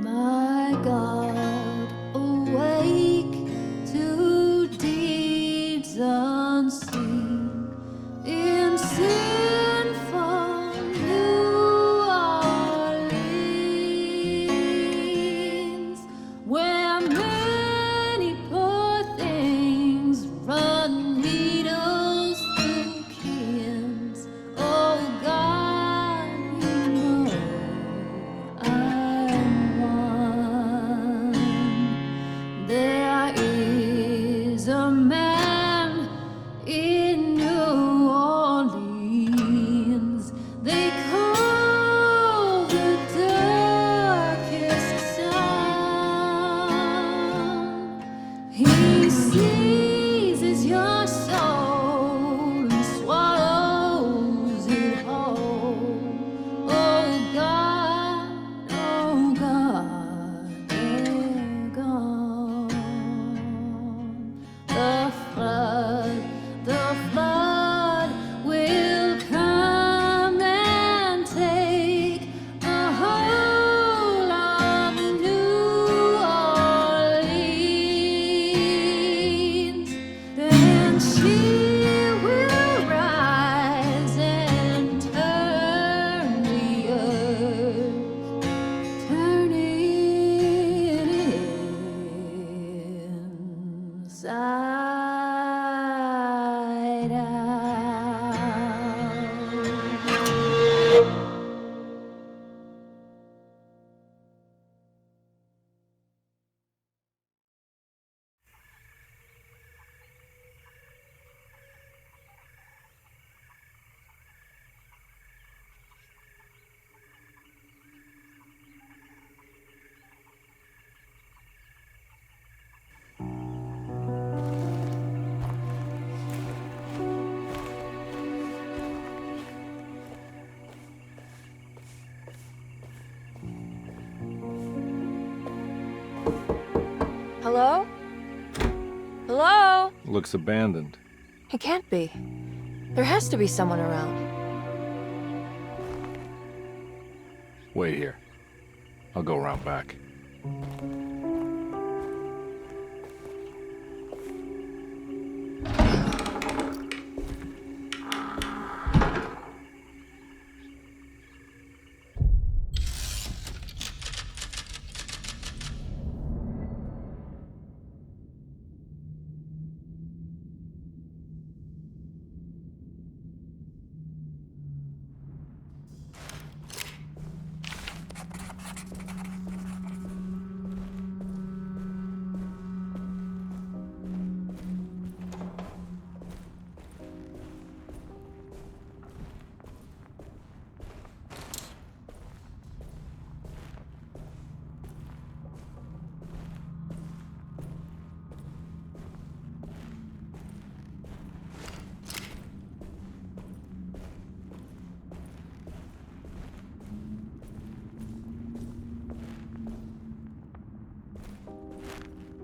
My God, awake to deeds unseen in sinful New Orleans, where many poor things run needles through Kim's. Oh God, you know I'm one. There is a man in New Orleans they call the darkest sun. He seizes your soul and swallows it whole. Oh God, they're gone. The flood will come and take the whole of New Orleans. Then she will rise and turn the earth, turn it inside out. Hello? Hello? Looks abandoned. It can't be. There has to be someone around. Wait here. I'll go around back.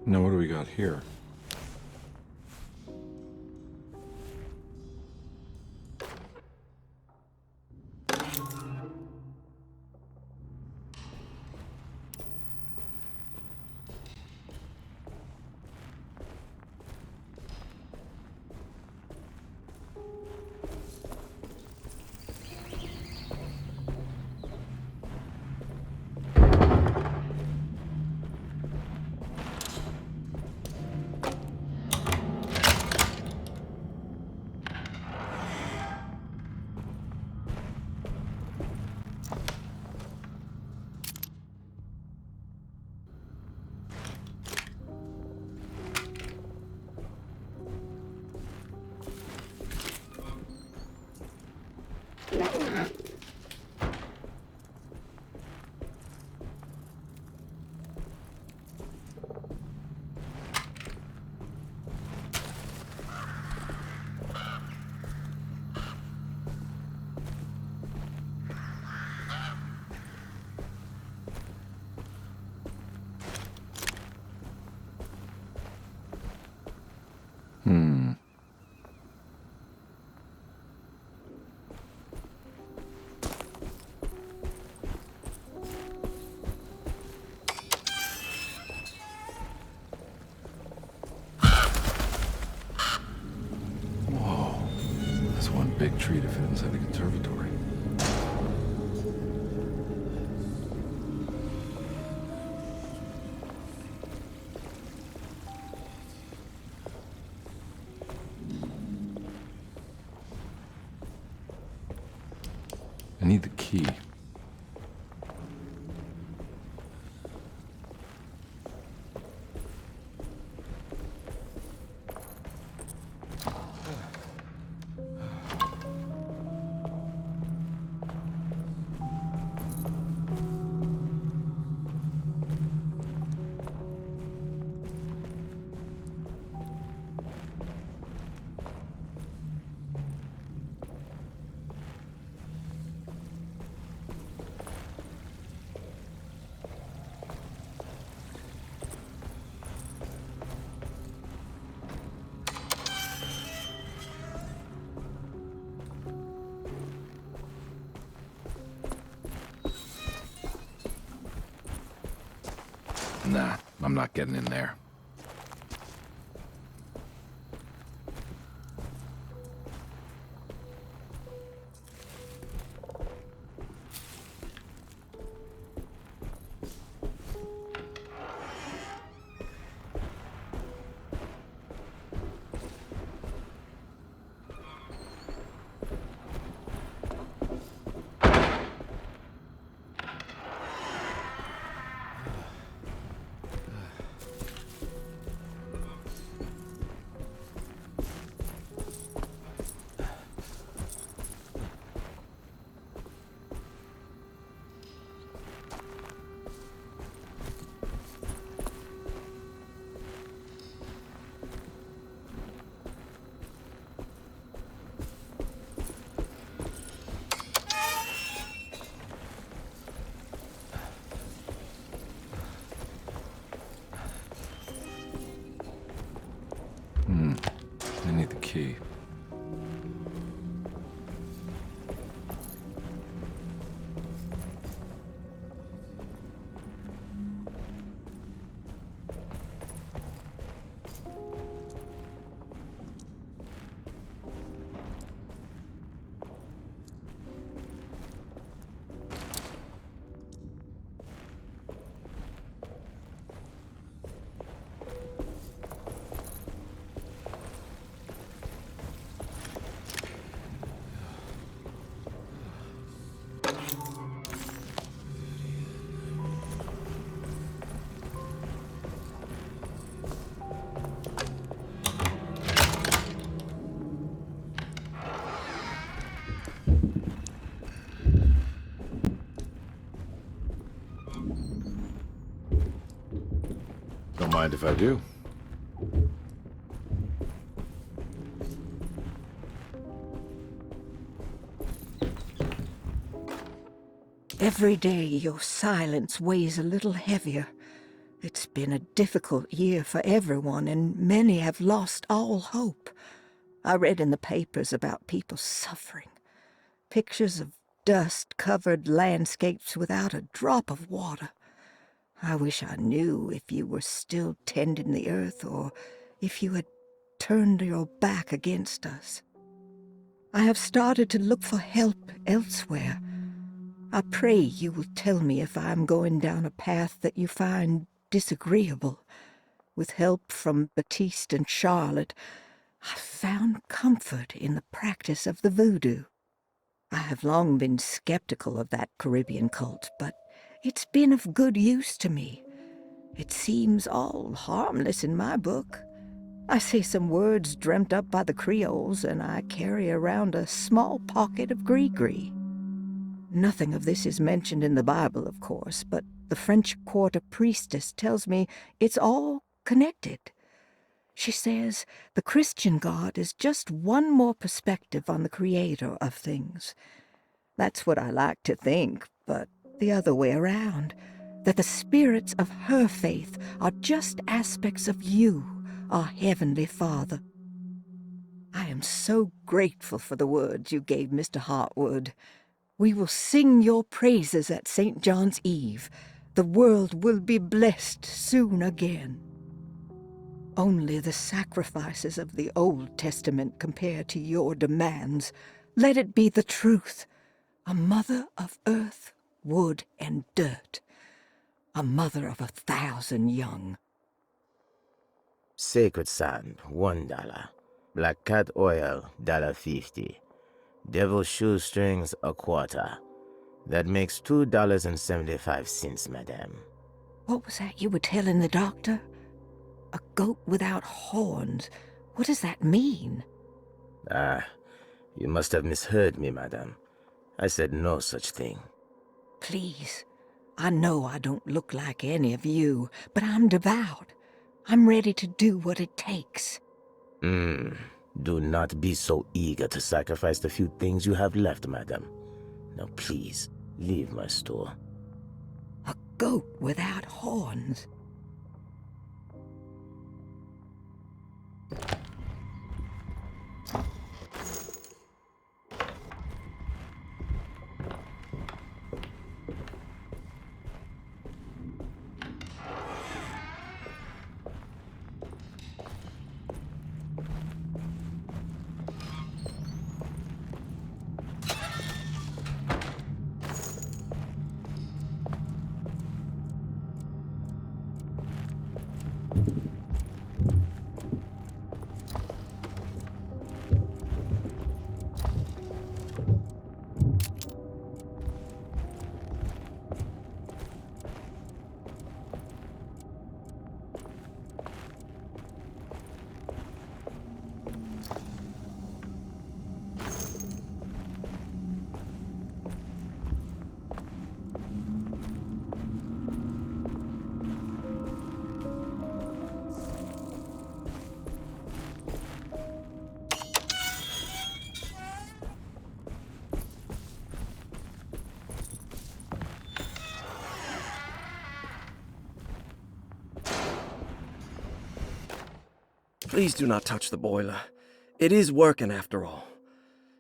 Now what do we got here? tree to fit inside the conservatory. I need the key. Nah, I'm not getting in there. I need the key. Don't mind if I do. Every day your silence weighs a little heavier. It's been a difficult year for everyone, and many have lost all hope. I read in the papers about people suffering. Pictures of dust-covered landscapes without a drop of water. I wish I knew if you were still tending the earth or if you had turned your back against us. I have started to look for help elsewhere. I pray you will tell me if I am going down a path that you find disagreeable. With help from Baptiste and Charlotte, I found comfort in the practice of the voodoo. I have long been skeptical of that Caribbean cult, but it's been of good use to me. It seems all harmless in my book. I say some words dreamt up by the Creoles, and I carry around a small pocket of gris-gris. Nothing of this is mentioned in the Bible, of course, but the French Quarter priestess tells me it's all connected. She says the Christian God is just one more perspective on the creator of things. That's what I like to think, but the other way around, that the spirits of her faith are just aspects of you, our Heavenly Father. I am so grateful for the words you gave Mr. Hartwood. We will sing your praises at St. John's Eve. The world will be blessed soon again. Only the sacrifices of the Old Testament compare to your demands. Let it be the truth. A mother of earth, wood, and dirt. A mother of 1,000 young. Sacred sand, $1. Black cat oil, $1.50. Devil shoestrings, a quarter. That makes $2.75, madame. What was that you were telling the doctor? A goat without horns. What does that mean? Ah, you must have misheard me, madame. I said no such thing. Please. I know I don't look like any of you, but I'm devout. I'm ready to do what it takes. Do not be so eager to sacrifice the few things you have left, madame. Now please, leave my store. A goat without horns. Please do not touch the boiler. It is working after all.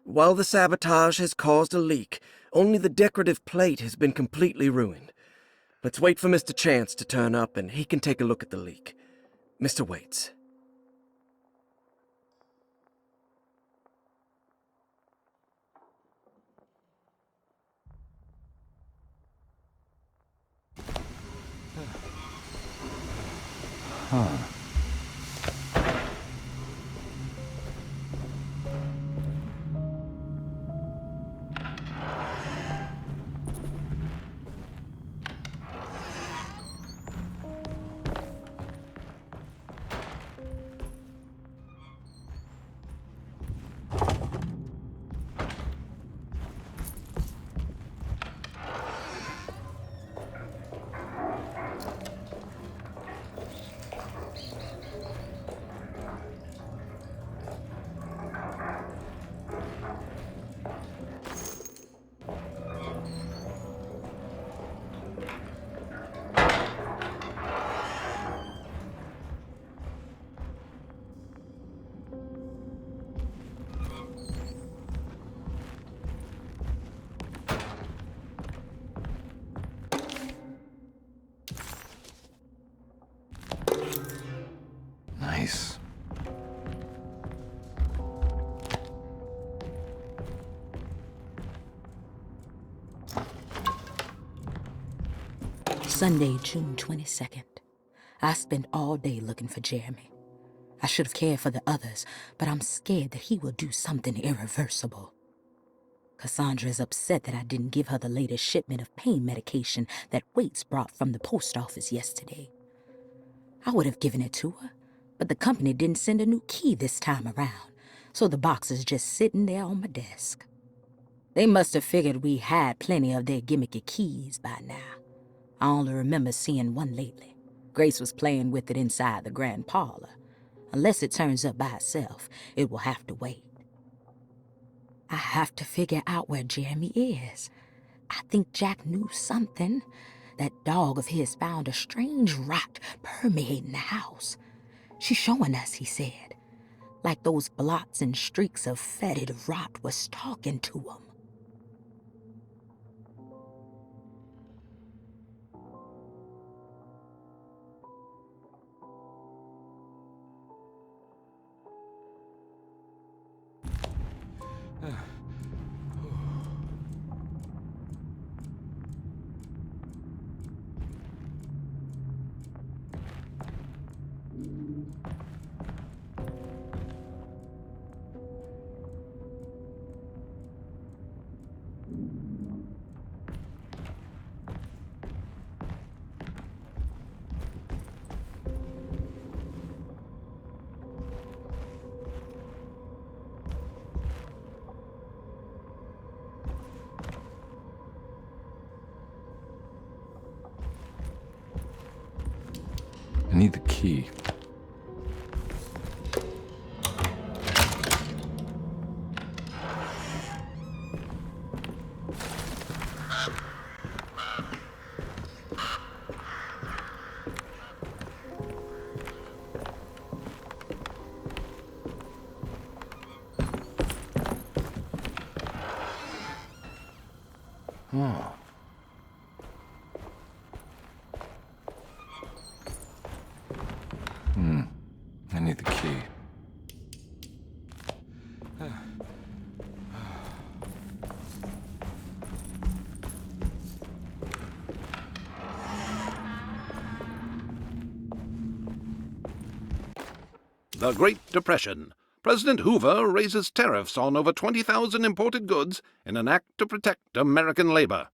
While the sabotage has caused a leak, only the decorative plate has been completely ruined. Let's wait for Mr. Chance to turn up and he can take a look at the leak. Mr. Waits. Nice. Sunday, June 22nd. I spent all day looking for Jeremy. I should have cared for the others, but I'm scared that he will do something irreversible. Cassandra is upset that I didn't give her the latest shipment of pain medication that Waits brought from the post office yesterday. I would have given it to her, but the company didn't send a new key this time around, so the box is just sitting there on my desk. They must have figured we had plenty of their gimmicky keys by now. I only remember seeing one lately. Grace was playing with it inside the grand parlor. Unless it turns up by itself, it will have to wait. I have to figure out where Jeremy is. I think Jack knew something. That dog of his found a strange rot permeating the house. She's showing us, he said. Like those blots and streaks of fetid rot was talking to him. I need the key. Oh. I need the key. The Great Depression. President Hoover raises tariffs on over 20,000 imported goods in an act to protect American labor.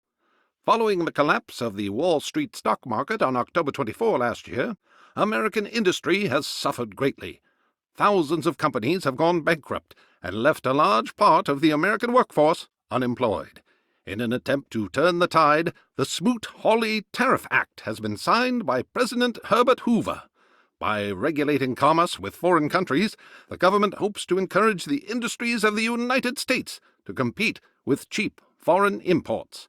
Following the collapse of the Wall Street stock market on October 24 last year, American industry has suffered greatly. Thousands of companies have gone bankrupt and left a large part of the American workforce unemployed. In an attempt to turn the tide, the Smoot-Hawley Tariff Act has been signed by President Herbert Hoover. By regulating commerce with foreign countries, the government hopes to encourage the industries of the United States to compete with cheap foreign imports.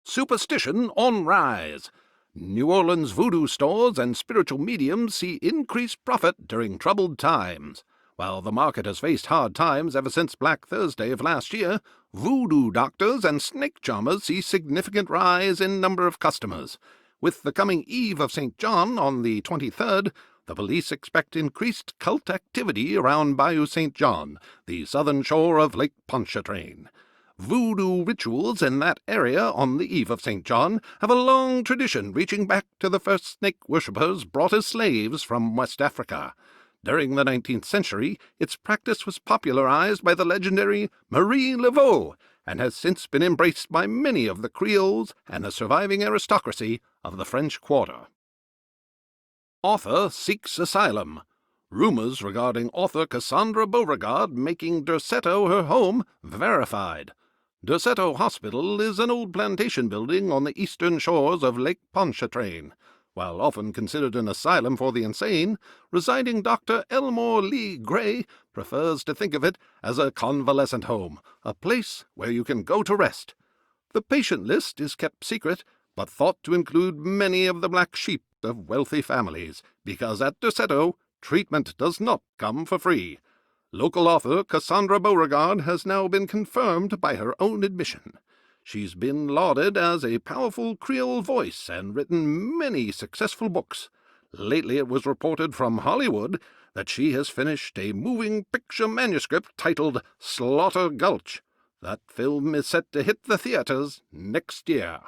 Superstition on rise. New Orleans voodoo stores and spiritual mediums see increased profit during troubled times. While the market has faced hard times ever since Black Thursday of last year, voodoo doctors and snake charmers see significant rise in number of customers. With the coming Eve of St. John on the 23rd, the police expect increased cult activity around Bayou St. John, the southern shore of Lake Pontchartrain. Voodoo rituals in that area on the Eve of St. John have a long tradition reaching back to the first snake worshippers brought as slaves from West Africa. During the 19th century, its practice was popularized by the legendary Marie Laveau and has since been embraced by many of the Creoles and the surviving aristocracy of the French Quarter. Author seeks asylum. Rumors regarding author Cassandra Beauregard making Derceto her home verified. Derceto Hospital is an old plantation building on the eastern shores of Lake Pontchartrain. While often considered an asylum for the insane, residing Dr. Elmore Lee Gray prefers to think of it as a convalescent home, a place where you can go to rest. The patient list is kept secret, but thought to include many of the black sheep of wealthy families, because at Derceto, treatment does not come for free. Local author Cassandra Beauregard has now been confirmed by her own admission. She's been lauded as a powerful Creole voice and written many successful books. Lately it was reported from Hollywood that she has finished a moving picture manuscript titled Slaughter Gulch. That film is set to hit the theaters next year.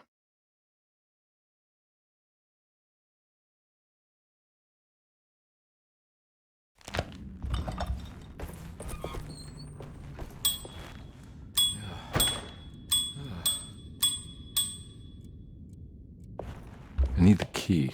I need the key.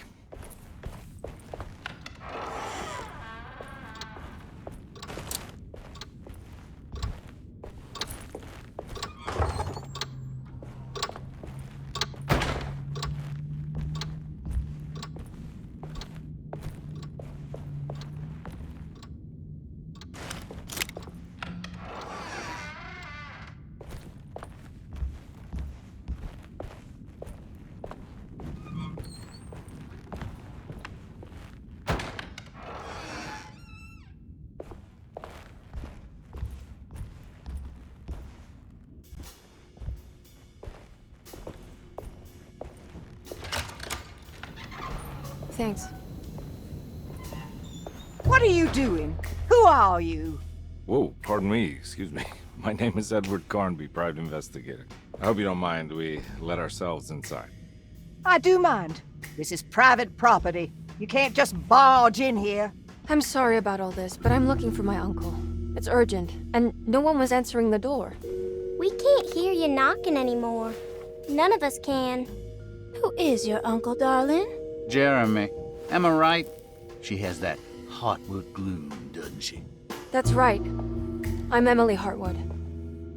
Thanks. What are you doing? Who are you? Whoa, pardon me, excuse me. My name is Edward Carnby, private investigator. I hope you don't mind we let ourselves inside. I do mind. This is private property. You can't just barge in here. I'm sorry about all this, but I'm looking for my uncle. It's urgent, and no one was answering the door. We can't hear you knocking anymore. None of us can. Who is your uncle, darling? Jeremy. Am I right? She has that Heartwood gloom, doesn't she? That's right. I'm Emily Hartwood.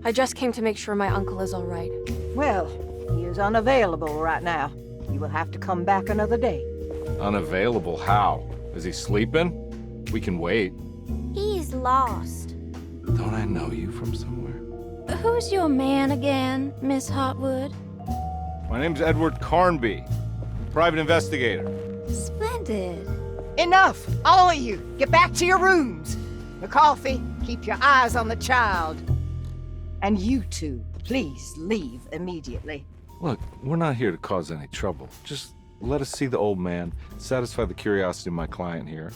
I just came to make sure my uncle is all right. Well, he is unavailable right now. You will have to come back another day. Unavailable how? Is he sleeping? We can wait. He's lost. Don't I know you from somewhere? Who's your man again, Miss Hotwood? My name's Edward Carnby, private investigator. Splendid. Enough! All of you! Get back to your rooms! McCarthy, keep your eyes on the child. And you two, please leave immediately. Look, we're not here to cause any trouble. Just let us see the old man, satisfy the curiosity of my client here,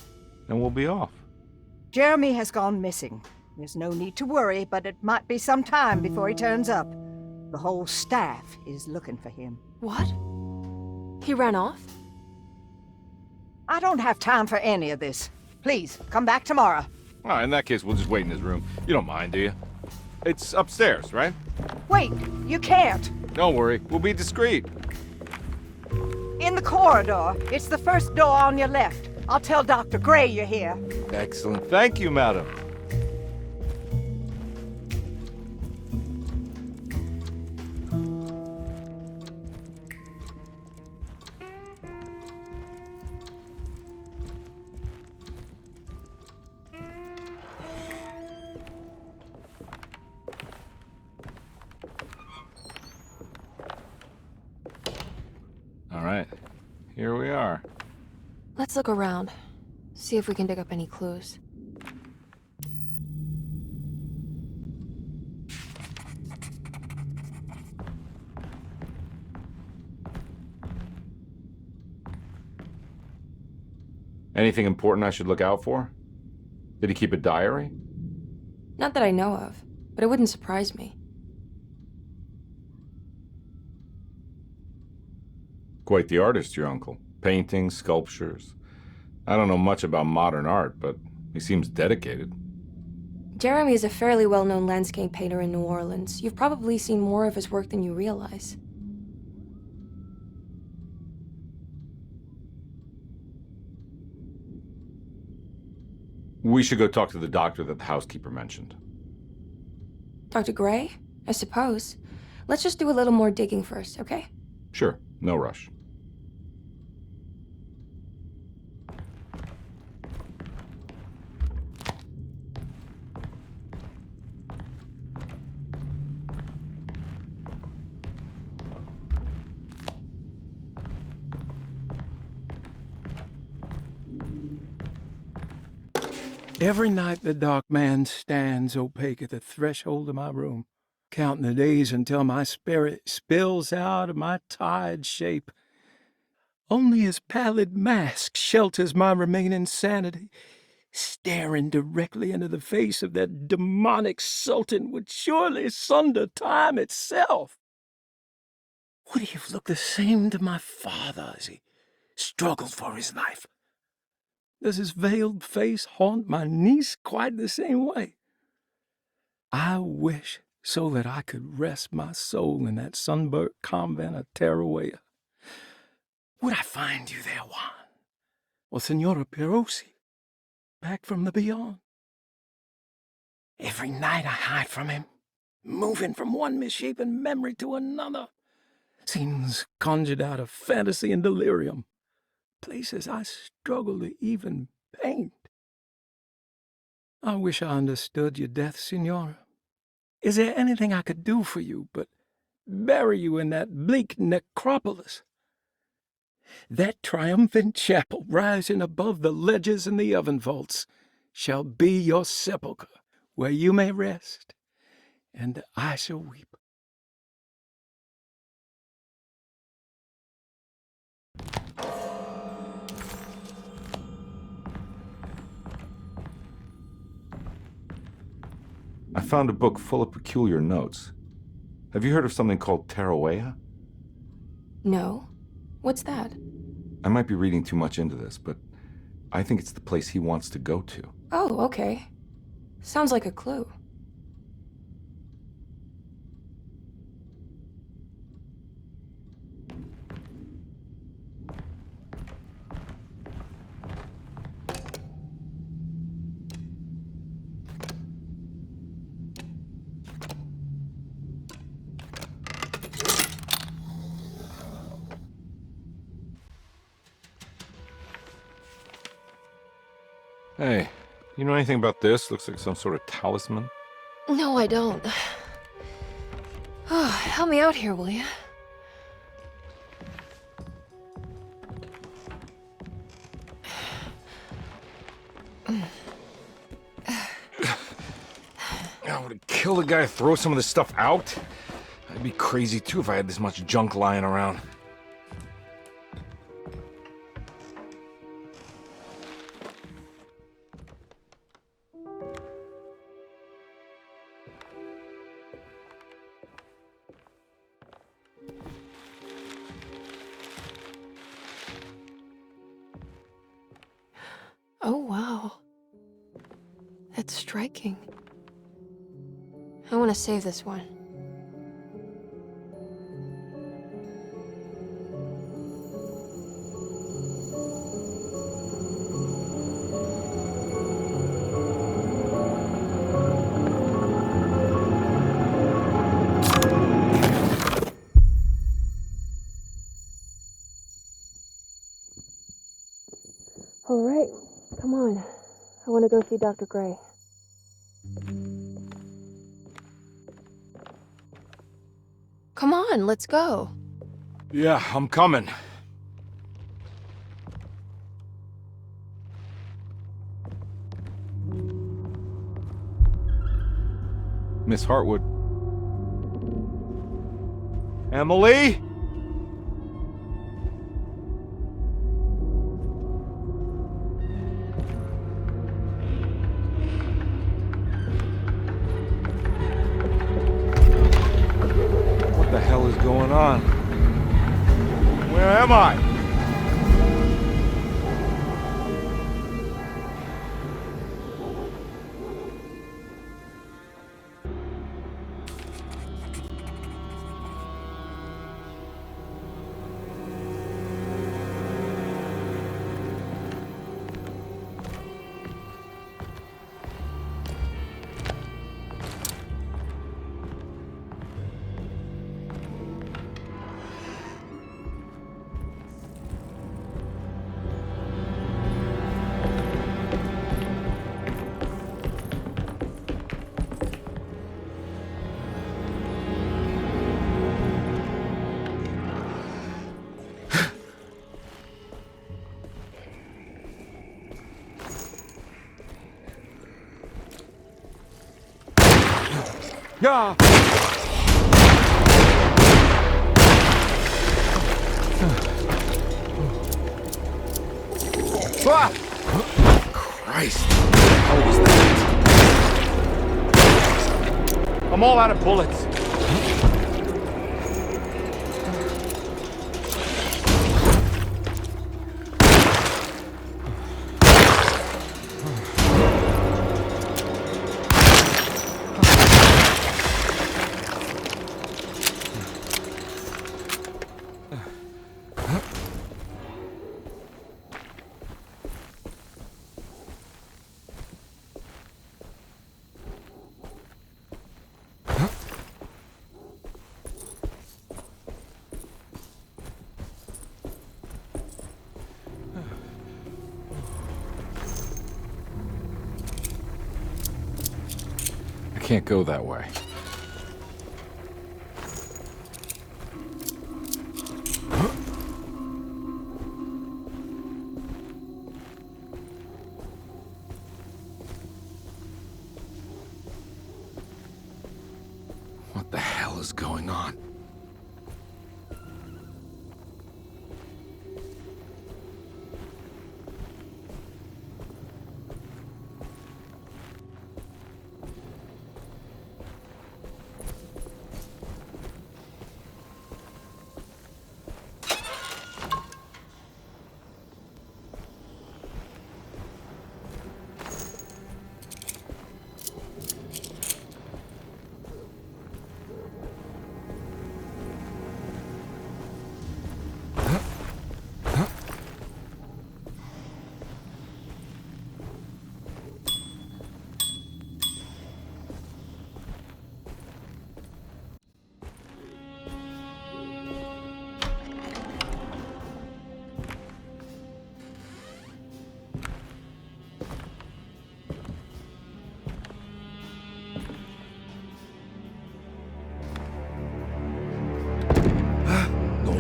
and we'll be off. Jeremy has gone missing. There's no need to worry, but it might be some time before he turns up. The whole staff is looking for him. What? He ran off? I don't have time for any of this. Please, come back tomorrow. All right, in that case, we'll just wait in his room. You don't mind, do you? It's upstairs, right? Wait, you can't. Don't worry, we'll be discreet. In the corridor. It's the first door on your left. I'll tell Dr. Gray you're here. Excellent. Thank you, madam. All right, here we are. Let's look around. See if we can dig up any clues. Anything important I should look out for? Did he keep a diary? Not that I know of, but it wouldn't surprise me. Quite the artist, your uncle. Paintings, sculptures. I don't know much about modern art, but he seems dedicated. Jeremy is a fairly well-known landscape painter in New Orleans. You've probably seen more of his work than you realize. We should go talk to the doctor that the housekeeper mentioned. Dr. Gray? I suppose. Let's just do a little more digging first, okay? Sure, no rush. Every night the dark man stands opaque at the threshold of my room, counting the days until my spirit spills out of my tired shape. Only his pallid mask shelters my remaining sanity. Staring directly into the face of that demonic sultan would surely sunder time itself. Would he have looked the same to my father as he struggled for his life? Does his veiled face haunt my niece quite the same way? I wish so that I could rest my soul in that sunburnt convent of Tarawea. Would I find you there, Juan? Or Senora Perosi, back from the beyond? Every night I hide from him, moving from one misshapen memory to another. Scenes conjured out of fantasy and delirium. Places I struggle to even paint. I wish I understood your death, Signora. Is there anything I could do for you but bury you in that bleak necropolis? That triumphant chapel rising above the ledges and the oven vaults shall be your sepulchre, where you may rest, and I shall weep. I found a book full of peculiar notes. Have you heard of something called Tarawea? No. What's that? I might be reading too much into this, but I think it's the place he wants to go to. Oh, okay. Sounds like a clue. Hey, you know anything about this? Looks like some sort of talisman. No, I don't. Oh, help me out here, will you? I would it kill the guy to throw some of this stuff out? I'd be crazy too if I had this much junk lying around. Oh, wow. That's striking. I want to save this one. All right, come on. I want to go see Dr. Gray. Come on, let's go. Yeah, I'm coming. Miss Hartwood. Emily? What the hell is going on? Where am I? Yeah. Ah! Christ. What was that? I'm all out of bullets. I can't go that way. What the hell is going on?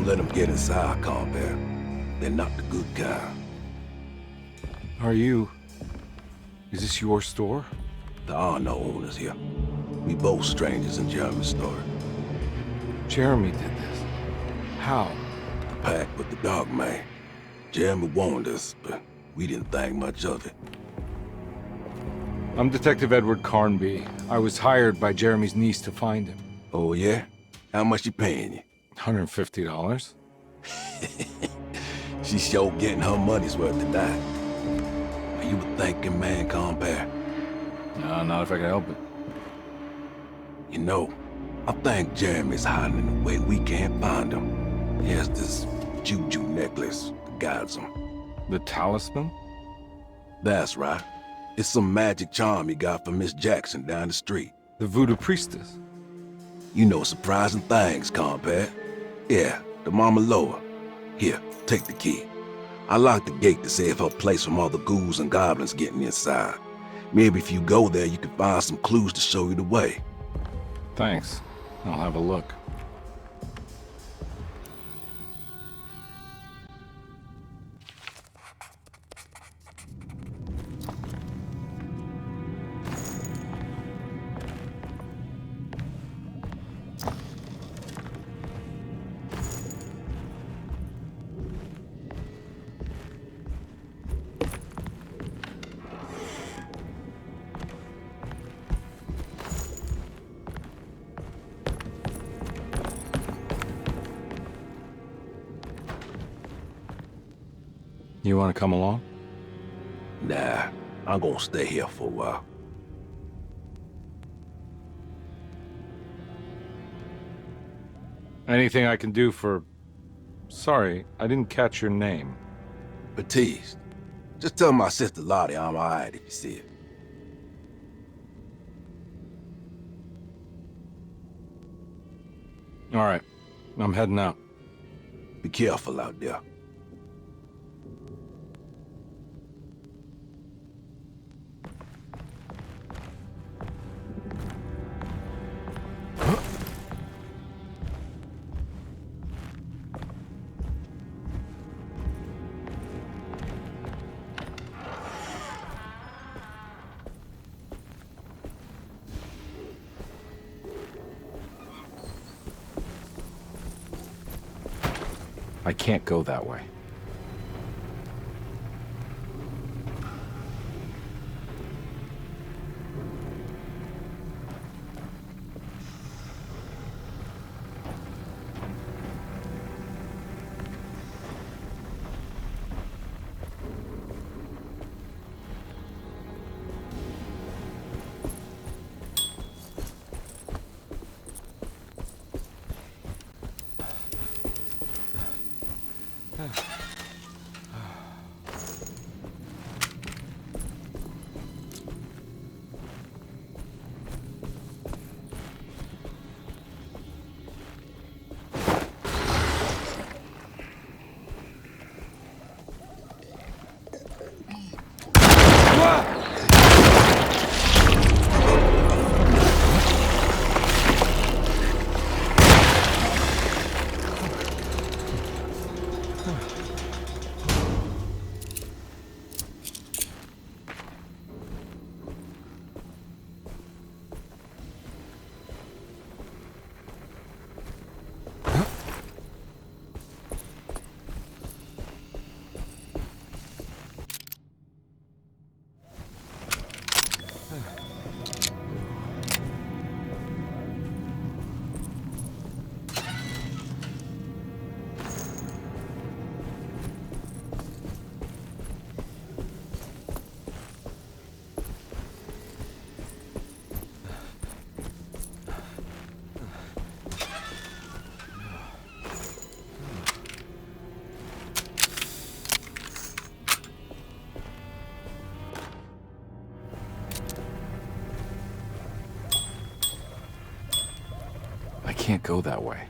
Don't let them get inside, compare. They're not the good kind. Is this your store? There are no owners here. We both strangers in Jeremy's store. Jeremy did this. How? The pact with the dog man. Jeremy warned us, but we didn't think much of it. I'm Detective Edward Carnby. I was hired by Jeremy's niece to find him. Oh, yeah? How much she paying you? $150. She's sure getting her money's worth tonight. Are you a thinking man, compare? No, not if I can help it. You know, I think Jeremy's hiding in a way we can't find him. He has this juju necklace that guides him. The talisman? That's right. It's some magic charm he got from Miss Jackson down the street. The voodoo priestess? You know surprising things, compare. Yeah, the Mama Loa. Here, take the key. I locked the gate to save her place from all the ghouls and goblins getting inside. Maybe if you go there, you can find some clues to show you the way. Thanks. I'll have a look. You want to come along? Nah, I'm gonna stay here for a while. Anything I can do for... Sorry, I didn't catch your name. Baptiste. Just tell my sister Lottie I'm alright if you see it. All right, I'm heading out. Be careful out there. I can't go that way. I can't go that way.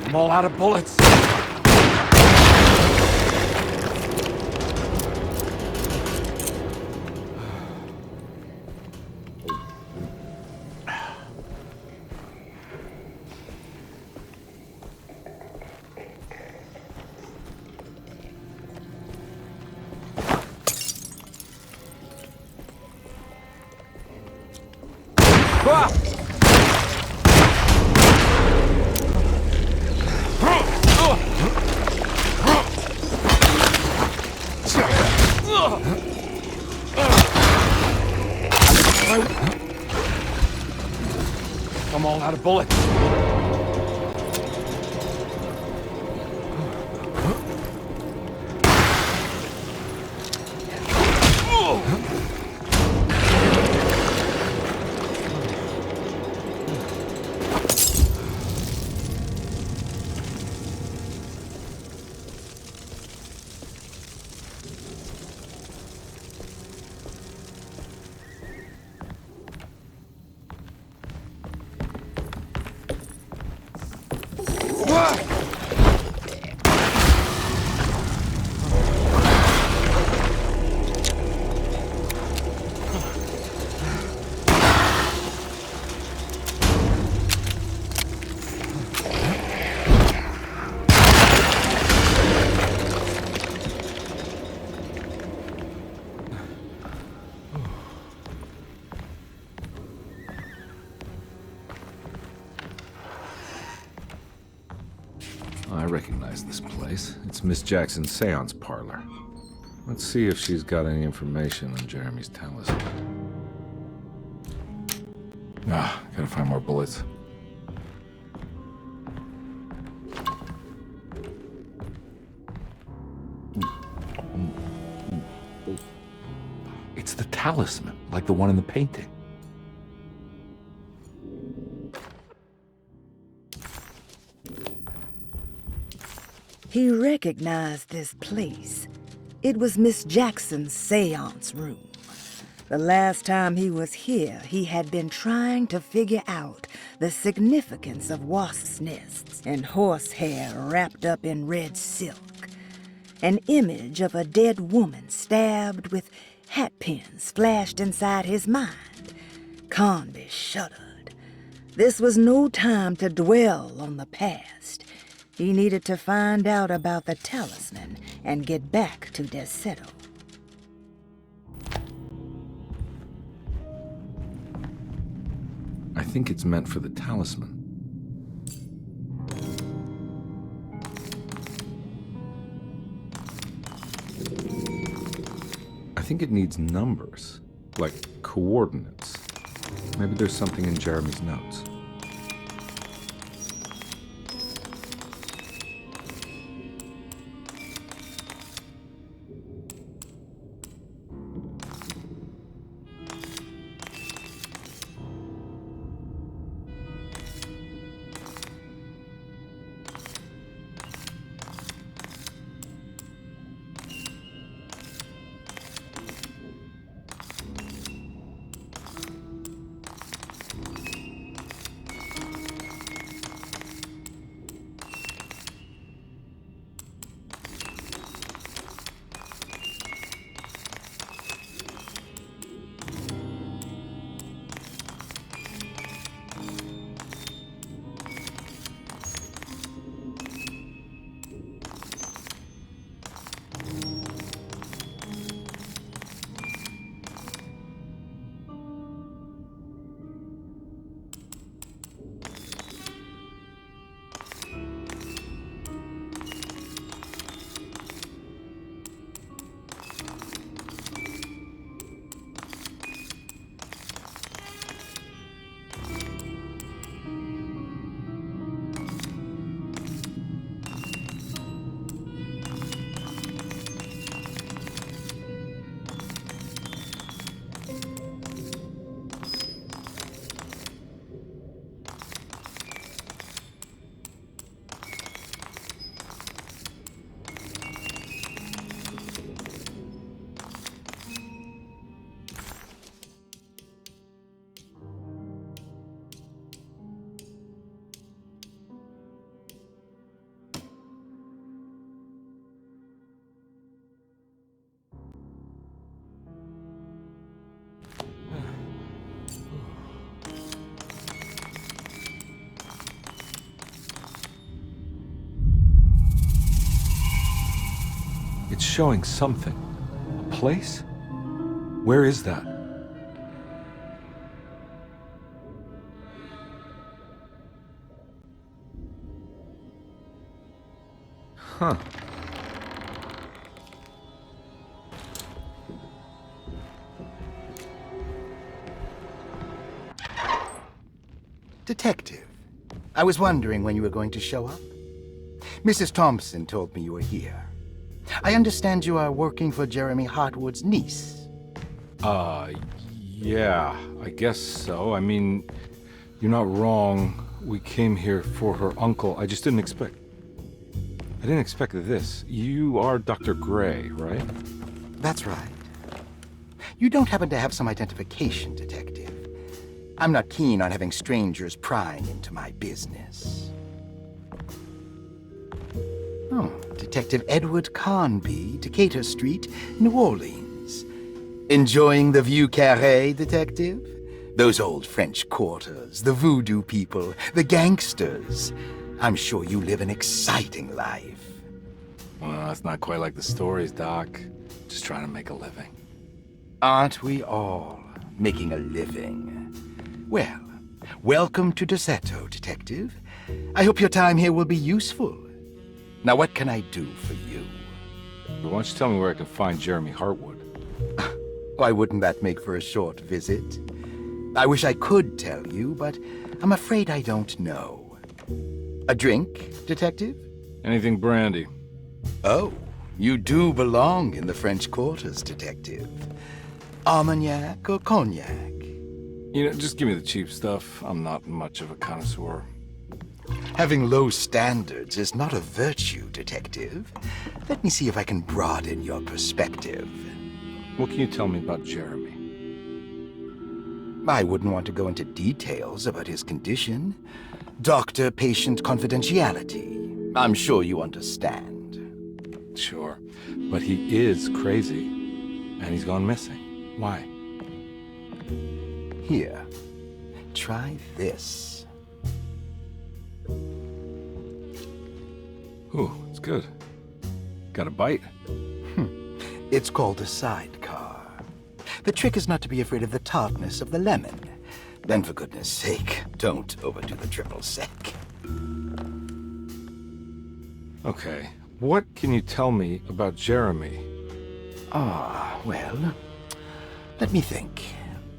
I'm all out of bullets. I'm all out of bullets. I recognize this place. It's Miss Jackson's seance parlor. Let's see if she's got any information on Jeremy's talisman. Gotta find more bullets. It's the talisman, like the one in the painting. He recognized this place. It was Miss Jackson's seance room. The last time he was here, he had been trying to figure out the significance of wasps' nests and horsehair wrapped up in red silk. An image of a dead woman stabbed with hatpins flashed inside his mind. Carnby shuddered. This was no time to dwell on the past. He needed to find out about the talisman and get back to Derceto. I think it's meant for the talisman. I think it needs numbers, like coordinates. Maybe there's something in Jeremy's notes. It's showing something. A place? Where is that? Huh. Detective, I was wondering when you were going to show up. Mrs. Thompson told me you were here. I understand you are working for Jeremy Hartwood's niece. Yeah, I guess so. I mean, you're not wrong. We came here for her uncle. I just didn't expect... I didn't expect this. You are Dr. Gray, right? That's right. You don't happen to have some identification, Detective. I'm not keen on having strangers prying into my business. Oh, Detective Edward Carnby, Decatur Street, New Orleans. Enjoying the Vieux Carré, Detective? Those old French quarters, the voodoo people, the gangsters. I'm sure you live an exciting life. Well, it's not quite like the stories, Doc. Just trying to make a living. Aren't we all making a living? Well, welcome to Dorsetto, Detective. I hope your time here will be useful. Now, what can I do for you? Why don't you tell me where I can find Jeremy Hartwood? Why wouldn't that make for a short visit? I wish I could tell you, but I'm afraid I don't know. A drink, Detective? Anything brandy. Oh, you do belong in the French quarters, Detective. Armagnac or cognac? You know, just give me the cheap stuff. I'm not much of a connoisseur. Having low standards is not a virtue, Detective. Let me see if I can broaden your perspective. What can you tell me about Jeremy? I wouldn't want to go into details about his condition. Doctor-patient confidentiality. I'm sure you understand. Sure, but he is crazy, and he's gone missing. Why? Here, try this. Ooh, it's good. Got a bite? It's called a sidecar. The trick is not to be afraid of the tartness of the lemon. Then, for goodness sake, don't overdo the triple sec. Okay, what can you tell me about Jeremy? Well, let me think.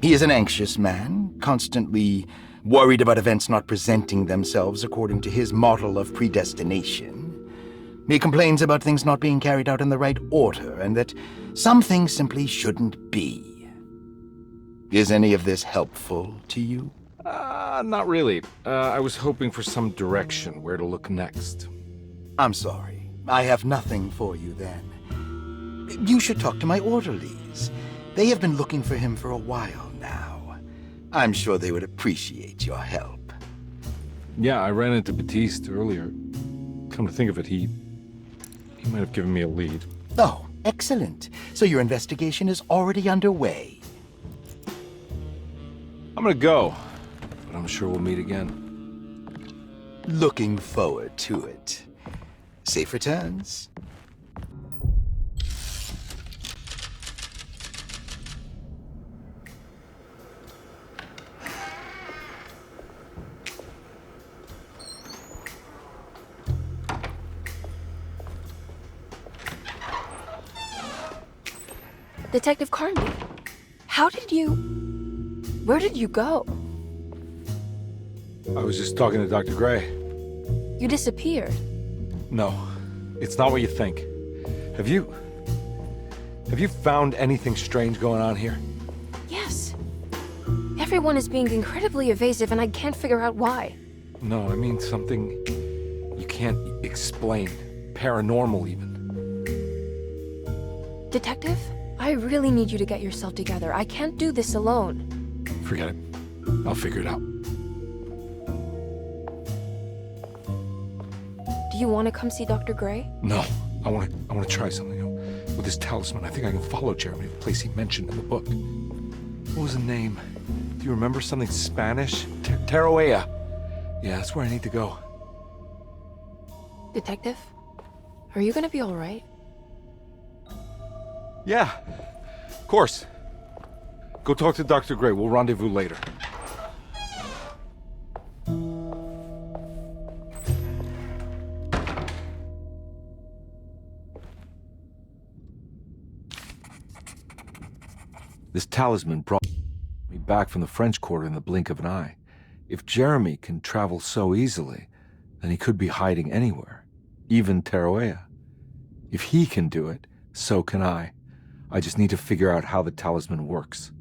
He is an anxious man, constantly worried about events not presenting themselves according to his model of predestination. He complains about things not being carried out in the right order, and that some things simply shouldn't be. Is any of this helpful to you? Not really. I was hoping for some direction, where to look next. I'm sorry. I have nothing for you then. You should talk to my orderlies. They have been looking for him for a while now. I'm sure they would appreciate your help. Yeah, I ran into Batiste earlier. Come to think of it, he might have given me a lead. Oh, excellent. So your investigation is already underway. I'm gonna go, but I'm sure we'll meet again. Looking forward to it. Safe returns. Detective Carnby, where did you go? I was just talking to Dr. Gray. You disappeared. No, it's not what you think. Have you found anything strange going on here? Yes. Everyone is being incredibly evasive and I can't figure out why. No, I mean something you can't explain. Paranormal, even. Detective, I really need you to get yourself together. I can't do this alone. Forget it. I'll figure it out. Do you want to come see Dr. Gray? No, I want to try something. With this talisman, I think I can follow Jeremy to the place he mentioned in the book. What was the name? Do you remember something Spanish? Tarawea. Yeah, that's where I need to go. Detective, are you gonna be all right? Yeah, of course. Go talk to Dr. Gray. We'll rendezvous later. This talisman brought me back from the French Quarter in the blink of an eye. If Jeremy can travel so easily, then he could be hiding anywhere, even Tarawea. If he can do it, so can I. I just need to figure out how the talisman works.